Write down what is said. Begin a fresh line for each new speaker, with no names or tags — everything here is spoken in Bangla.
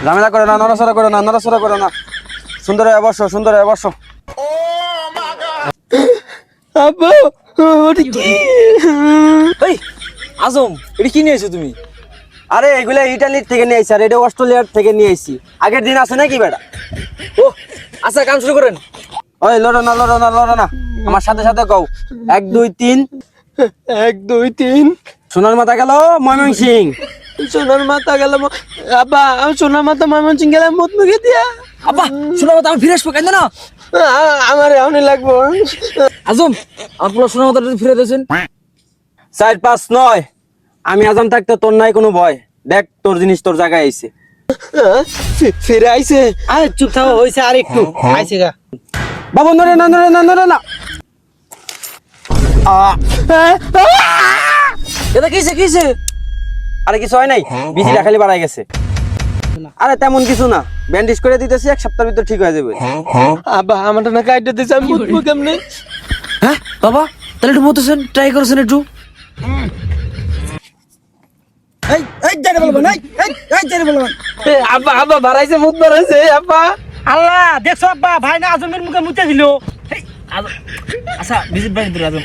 ঝামেলা করে না, নড়াচড়া করে না, নড়াচড়া করে না। সুন্দর হয়ে বসো, সুন্দর হয়ে বসো।
আব্বা ওটা কি?
এই আজম, এটা কি নিয়েছো তুমি?
আরে এগুলা ইটালির থেকে নিয়ে আইছি, আর এটা অস্ট্রেলিয়ার থেকে নিয়ে আইছি। আগের দিন আছে নাকি বেটা?
ও আচ্ছা, কাম শুরু করেন।
ওই লড়ো না, লড়ো না, লড়ো না, আমার সাথে সাথে কও। 1 2 3।
1 2 3।
সোনার মাথা গেল ময়মনসিং।
সোনার মাথা গেল আব্বা, আমি সোনার মাথা ময়মনসিং গেলাম মত মুখে দিয়া।
আব্বা শোনো, আমি ফিরে আসবো, কেন না?
আমার এমনি লাগবো।
আজম, আমার পুরো শোনা মতো ফিরে দিয়েছেন।
4 5 9। আমি আজম থাকতে তোর নাই কোনো ভয়। দেখ তোর জিনিস তোর জায়গায় আইছে।
ফিরে আইছে।
আরে চুপ থাকো, হইছে আর একটু আইছে গা।
বাবু নরে না, নরে না, নরে না।
এটা কিসে কিসে?
আরে কিছু হয় নাই, বিজিটা খালি বাড়াই গেছে। আরে তেমন কিছু না, ব্যান্ডেজ করে দিতেছি, 1 সপ্তাহের ভিতর ঠিক হয়ে যাবে।
আব্বা আমারটা না কাইটা দিছে, আমি মুতবো কেমনে?
হ্যাঁ বাবা, তাহলে একটু মতেছেন, ট্রাই করেছেন একটু।
এই এই জারে বলবো নাই, এই জারে বলবো।
আব্বা আব্বা বাড়াইছে, মুত বাড়াইছে আব্বা।
আল্লাহ দেখছো আব্বা, ভাই না আজমের মুখে মুতে দিল। আচ্ছা, ভিজিট ভাই আজম।